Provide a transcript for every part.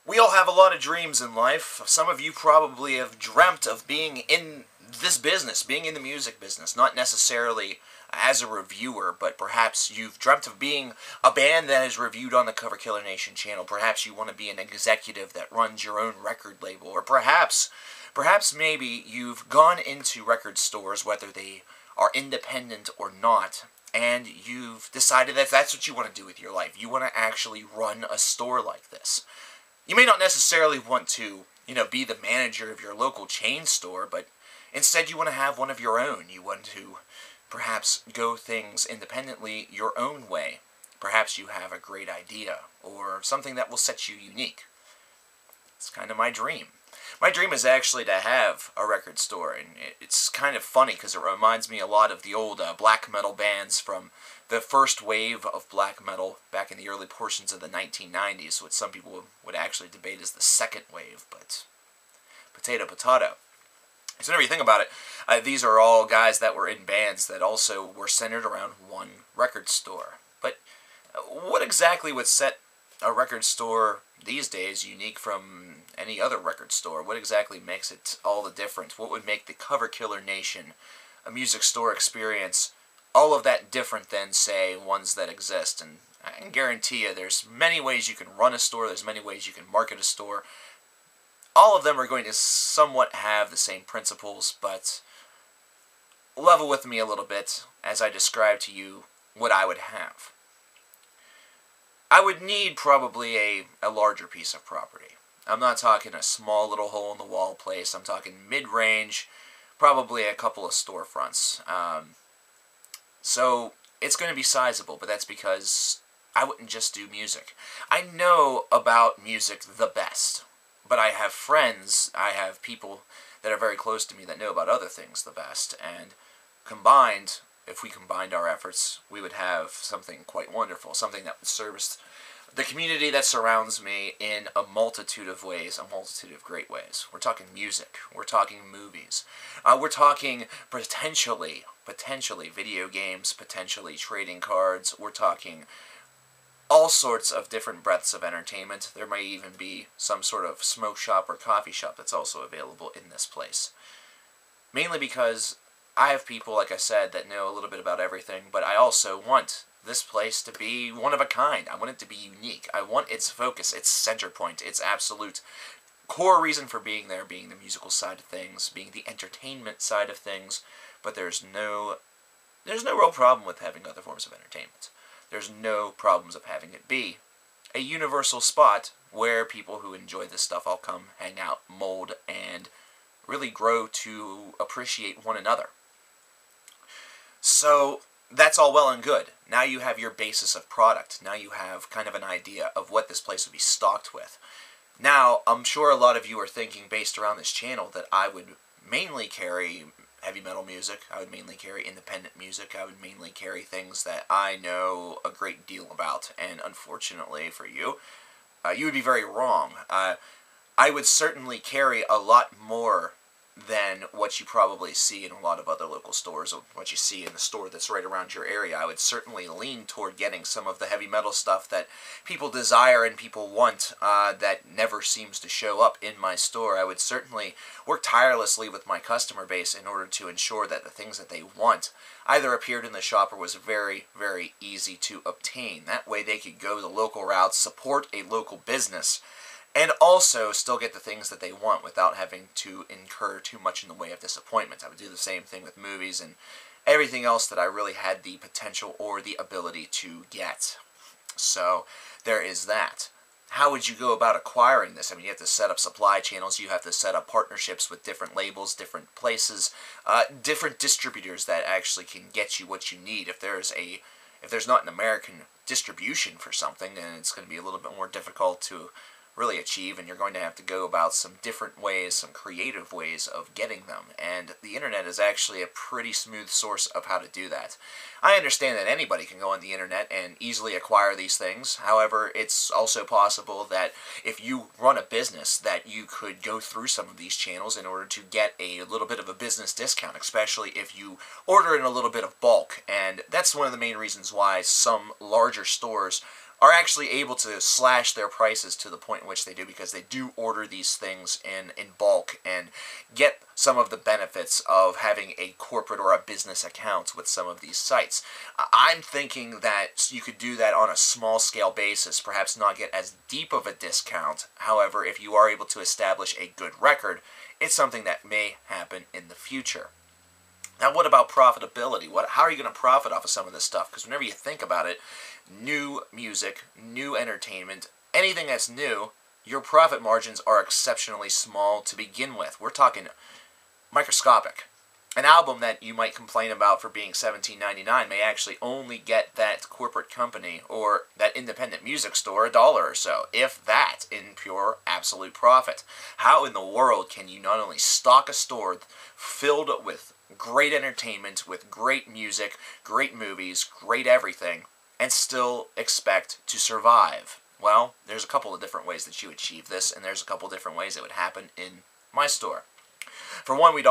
We all have a lot of dreams in life. Some of you probably have dreamt of being in this business, being in the music business, not necessarily as a reviewer, but perhaps you've dreamt of being a band that is reviewed on the Cover Killer Nation channel. Perhaps you want to be an executive that runs your own record label, or perhaps maybe you've gone into record stores, whether they are independent or not, and you've decided that that's what you want to do with your life. You want to actually run a store like this. You may not necessarily want to, be the manager of your local chain store, but instead you want to have one of your own. You want to perhaps go things independently your own way. Perhaps you have a great idea or something that will set you unique. It's kind of my dream. My dream is actually to have a record store, and it's kind of funny because it reminds me a lot of the old black metal bands from the first wave of black metal back in the early portions of the 1990s, which some people would actually debate as the second wave, but potato, potato. So whenever you think about it, these are all guys that were in bands that also were centered around one record store. But what exactly would set a record store these days unique from any other record store? What exactly makes it all the different? What would make the Cover Killer Nation, a music store experience, all of that different than, say, ones that exist? And I can guarantee you there's many ways you can run a store, there's many ways you can market a store. All of them are going to somewhat have the same principles, but level with me a little bit as I describe to you what I would have. I would need probably a larger piece of property. I'm not talking a small little hole-in-the-wall place. I'm talking mid-range, probably a couple of storefronts. So it's going to be sizable, but that's because I wouldn't just do music. I know about music the best, but I have friends, I have people that are very close to me that know about other things the best, and combined, if we combined our efforts, we would have something quite wonderful, something that would service the community that surrounds me in a multitude of ways, a multitude of great ways. We're talking music, we're talking movies, we're talking potentially video games, potentially trading cards, we're talking all sorts of different breadths of entertainment. There may even be some sort of smoke shop or coffee shop that's also available in this place. Mainly because I have people, like I said, that know a little bit about everything, but I also want this place to be one of a kind. I want it to be unique. I want its focus, its center point, its absolute core reason for being there, being the musical side of things, being the entertainment side of things, but there's no real problem with having other forms of entertainment. There's no problems of having it be a universal spot where people who enjoy this stuff all come, hang out, mold, and really grow to appreciate one another. So that's all well and good. Now you have your basis of product. Now you have kind of an idea of what this place would be stocked with. Now, I'm sure a lot of you are thinking, based around this channel, that I would mainly carry heavy metal music, I would mainly carry independent music, I would mainly carry things that I know a great deal about, and unfortunately for you, you would be very wrong. I would certainly carry a lot more than what you probably see in a lot of other local stores, or what you see in the store that's right around your area. I would certainly lean toward getting some of the heavy metal stuff that people desire and people want that never seems to show up in my store. I would certainly work tirelessly with my customer base in order to ensure that the things that they want either appeared in the shop or was very, very easy to obtain. That way they could go the local route, support a local business, and also still get the things that they want without having to incur too much in the way of disappointment. I would do the same thing with movies and everything else that I really had the potential or the ability to get. So there is that. How would you go about acquiring this? I mean, you have to set up supply channels, you have to set up partnerships with different labels, different places, different distributors that actually can get you what you need. If there's not an American distribution for something, then it's going to be a little bit more difficult to really achieve, and you're going to have to go about some different ways, some creative ways of getting them, and the internet is actually a pretty smooth source of how to do that. I understand that anybody can go on the internet and easily acquire these things. However, it's also possible that if you run a business that you could go through some of these channels in order to get a little bit of a business discount, especially if you order in a little bit of bulk. And that's one of the main reasons why some larger stores are actually able to slash their prices to the point in which they do, because they do order these things in bulk and get some of the benefits of having a corporate or a business account with some of these sites. I'm thinking that you could do that on a small scale basis, perhaps not get as deep of a discount. However, if you are able to establish a good record, it's something that may happen in the future. Now, what about profitability? How are you going to profit off of some of this stuff? Because whenever you think about it, new music, new entertainment, anything that's new, your profit margins are exceptionally small to begin with. We're talking microscopic. An album that you might complain about for being $17.99 may actually only get that corporate company or that independent music store $1 or so, if that, in pure absolute profit. How in the world can you not only stock a store filled with great entertainment, with great music, great movies, great everything, and still expect to survive? Well, there's a couple of different ways that you achieve this, and there's a couple of different ways it would happen in my store. For one, we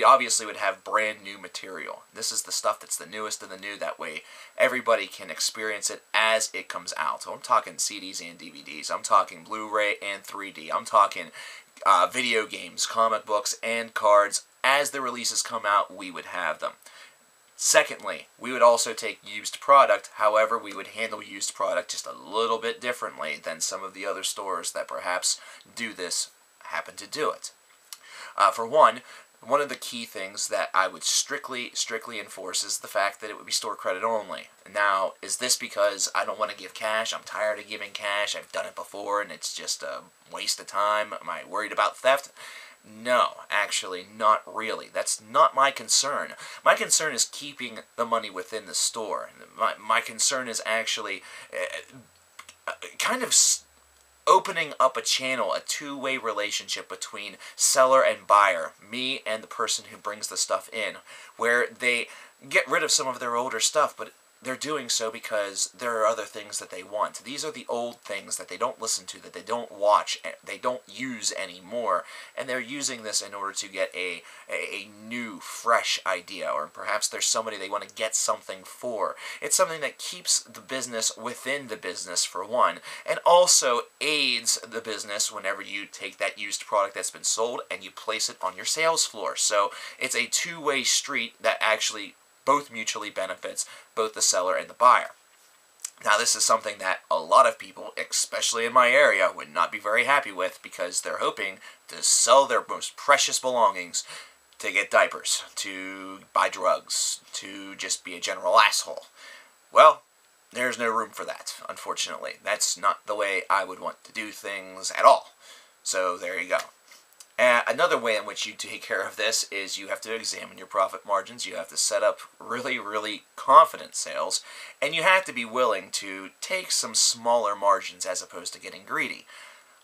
obviously would have brand new material. This is the stuff that's the newest of the new. That way, everybody can experience it as it comes out. So I'm talking CDs and DVDs. I'm talking Blu-ray and 3D. I'm talking video games, comic books, and cards. As the releases come out, we would have them. Secondly, we would also take used product. However, we would handle used product just a little bit differently than some of the other stores that perhaps do this happen to do it. For one of the key things that I would strictly enforce is the fact that it would be store credit only. Now, is this because I don't want to give cash? I'm tired of giving cash. I've done it before and it's just a waste of time. Am I worried about theft? No, actually, not really. That's not my concern. My concern is keeping the money within the store. My concern is actually kind of opening up a channel, a two-way relationship between seller and buyer, me and the person who brings the stuff in, where they get rid of some of their older stuff, but they're doing so because there are other things that they want. These are the old things that they don't listen to, that they don't watch, they don't use anymore, and they're using this in order to get a new, fresh idea, or perhaps there's somebody they want to get something for. It's something that keeps the business within the business, for one, and also aids the business whenever you take that used product that's been sold and you place it on your sales floor. So it's a two-way street that actually both mutually benefits both the seller and the buyer. Now, this is something that a lot of people, especially in my area, would not be very happy with, because they're hoping to sell their most precious belongings to get diapers, to buy drugs, to just be a general asshole. Well, there's no room for that, unfortunately. That's not the way I would want to do things at all. So there you go. Another way in which you take care of this is you have to examine your profit margins. You have to set up really confident sales, and you have to be willing to take some smaller margins as opposed to getting greedy.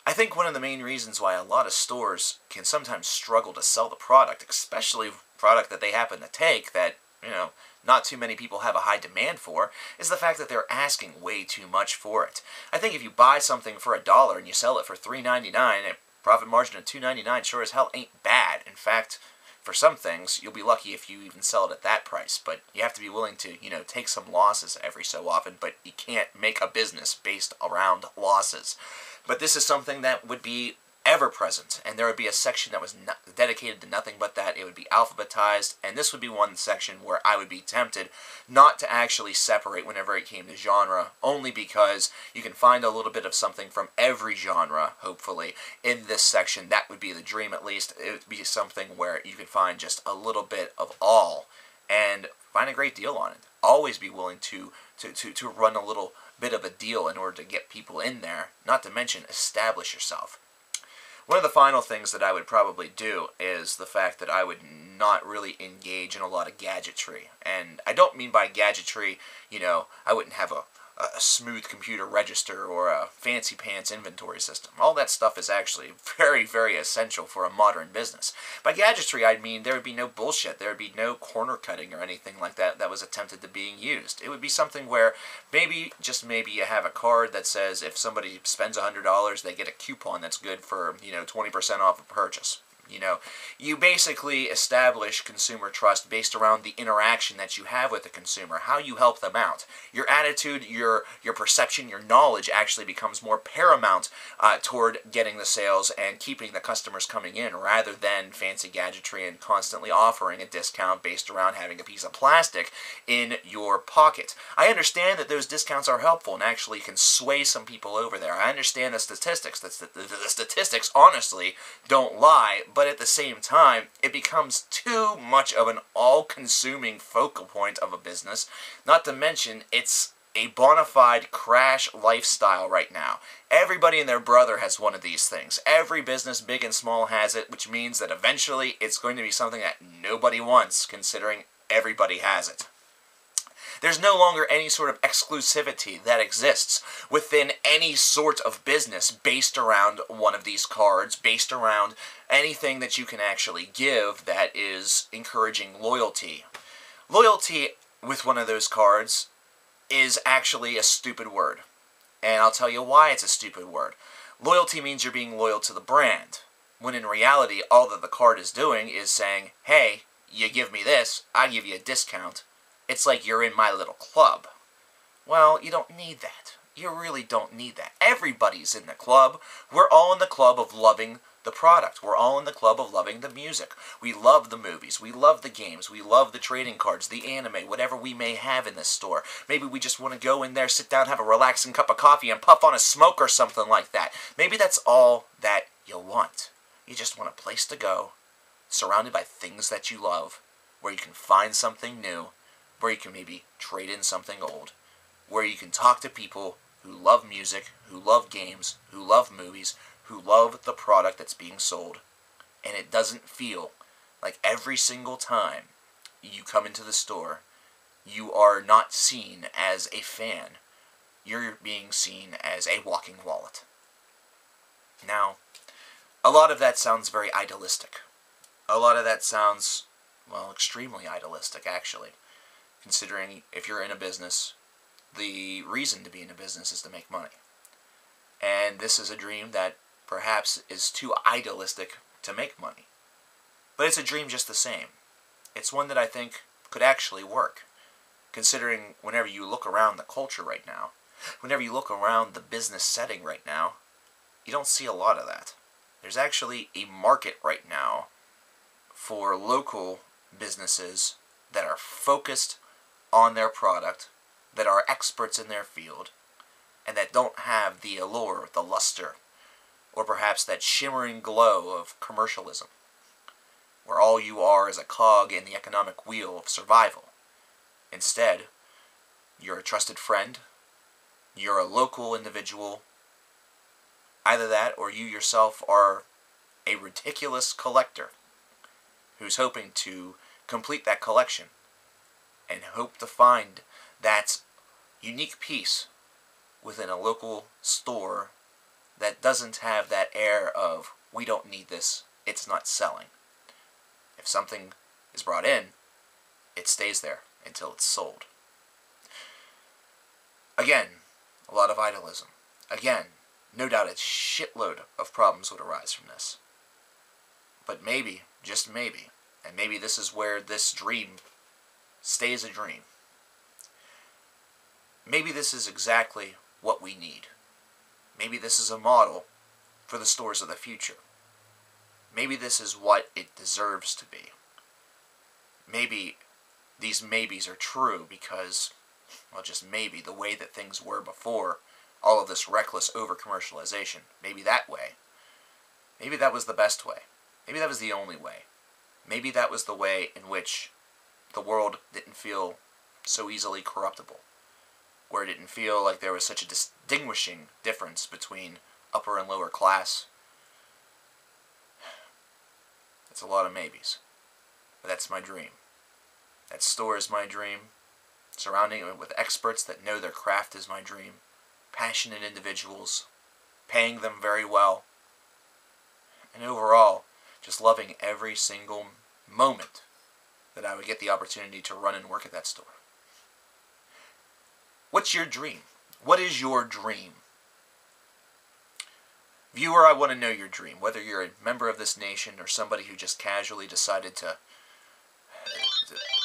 I think one of the main reasons why a lot of stores can sometimes struggle to sell the product, especially product that they happen to take that, not too many people have a high demand for, is the fact that they're asking way too much for it. I think if you buy something for $1 and you sell it for $3.99, profit margin of $2.99 sure as hell ain't bad. In fact, for some things, you'll be lucky if you even sell it at that price. But you have to be willing to, take some losses every so often. But you can't make a business based around losses. But this is something that would be ever present, and there would be a section that was dedicated to nothing but that. It would be alphabetized, and this would be one section where I would be tempted not to actually separate whenever it came to genre, only because you can find a little bit of something from every genre, hopefully, in this section. That would be the dream, at least. It would be something where you could find just a little bit of all, and find a great deal on it. Always be willing to run a little bit of a deal in order to get people in there, not to mention establish yourself. One of the final things that I would probably do is the fact that I would not really engage in a lot of gadgetry. And I don't mean by gadgetry, I wouldn't have a smooth computer register or a fancy pants inventory system. All that stuff is actually very essential for a modern business. By gadgetry, I mean there would be no bullshit. There would be no corner cutting or anything like that that was attempted to being used. It would be something where maybe, just maybe, you have a card that says if somebody spends $100, they get a coupon that's good for, 20% off a purchase. You know, you basically establish consumer trust based around the interaction that you have with the consumer, how you help them out. Your attitude, your perception, your knowledge actually becomes more paramount toward getting the sales and keeping the customers coming in, rather than fancy gadgetry and constantly offering a discount based around having a piece of plastic in your pocket. I understand that those discounts are helpful and actually can sway some people over there. I understand the statistics. The statistics, honestly, don't lie, but at the same time, it becomes too much of an all-consuming focal point of a business. Not to mention, it's a bona fide crash lifestyle right now. Everybody and their brother has one of these things. Every business, big and small, has it, which means that eventually it's going to be something that nobody wants, considering everybody has it. There's no longer any sort of exclusivity that exists within any sort of business based around one of these cards, based around anything that you can actually give that is encouraging loyalty. Loyalty with one of those cards is actually a stupid word. And I'll tell you why it's a stupid word. Loyalty means you're being loyal to the brand, when in reality all that the card is doing is saying, hey, you give me this, I give you a discount. It's like you're in my little club. Well, you don't need that. You really don't need that. Everybody's in the club. We're all in the club of loving the product. We're all in the club of loving the music. We love the movies. We love the games. We love the trading cards, the anime, whatever we may have in this store. Maybe we just want to go in there, sit down, have a relaxing cup of coffee, and puff on a smoke or something like that. Maybe that's all that you want. You just want a place to go, surrounded by things that you love, where you can find something new, where you can maybe trade in something old, where you can talk to people who love music, who love games, who love movies, who love the product that's being sold. And it doesn't feel like every single time you come into the store, you are not seen as a fan. You're being seen as a walking wallet. Now, a lot of that sounds very idealistic. A lot of that sounds, well, extremely idealistic, actually. Considering if you're in a business, the reason to be in a business is to make money. And this is a dream that perhaps is too idealistic to make money. But it's a dream just the same. It's one that I think could actually work. Considering whenever you look around the culture right now, whenever you look around the business setting right now, you don't see a lot of that. There's actually a market right now for local businesses that are focused on their product, that are experts in their field, and that don't have the allure, the luster, or perhaps that shimmering glow of commercialism, where all you are is a cog in the economic wheel of survival. Instead, you're a trusted friend, you're a local individual, either that or you yourself are a ridiculous collector who's hoping to complete that collection and hope to find that unique piece within a local store that doesn't have that air of, we don't need this, it's not selling. If something is brought in, it stays there until it's sold. Again, a lot of idealism. Again, no doubt a shitload of problems would arise from this. But maybe, just maybe, and maybe this is where this dream stays a dream. Maybe this is exactly what we need. Maybe this is a model for the stores of the future. Maybe this is what it deserves to be. Maybe these maybes are true because, well, just maybe, the way that things were before all of this reckless over-commercialization, maybe that way, maybe that was the best way. Maybe that was the only way. Maybe that was the way in which the world didn't feel so easily corruptible, where it didn't feel like there was such a distinguishing difference between upper and lower class. That's a lot of maybes, but that's my dream. That store is my dream. Surrounding it with experts that know their craft is my dream. Passionate individuals, paying them very well, and overall, just loving every single moment that I would get the opportunity to run and work at that store. What's your dream? What is your dream? Viewer, I want to know your dream, whether you're a member of this nation or somebody who just casually decided to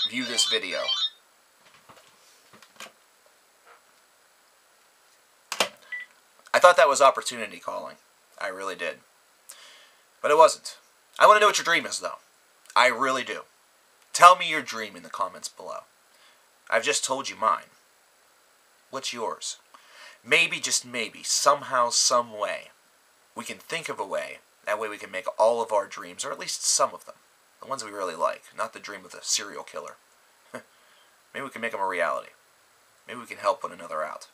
view this video. I thought that was opportunity calling. I really did. But it wasn't. I want to know what your dream is, though. I really do. Tell me your dream in the comments below. I've just told you mine. What's yours? Maybe, just maybe, somehow, some way, we can think of a way. That way we can make all of our dreams, or at least some of them, the ones we really like, not the dream of the serial killer. Maybe we can make them a reality. Maybe we can help one another out.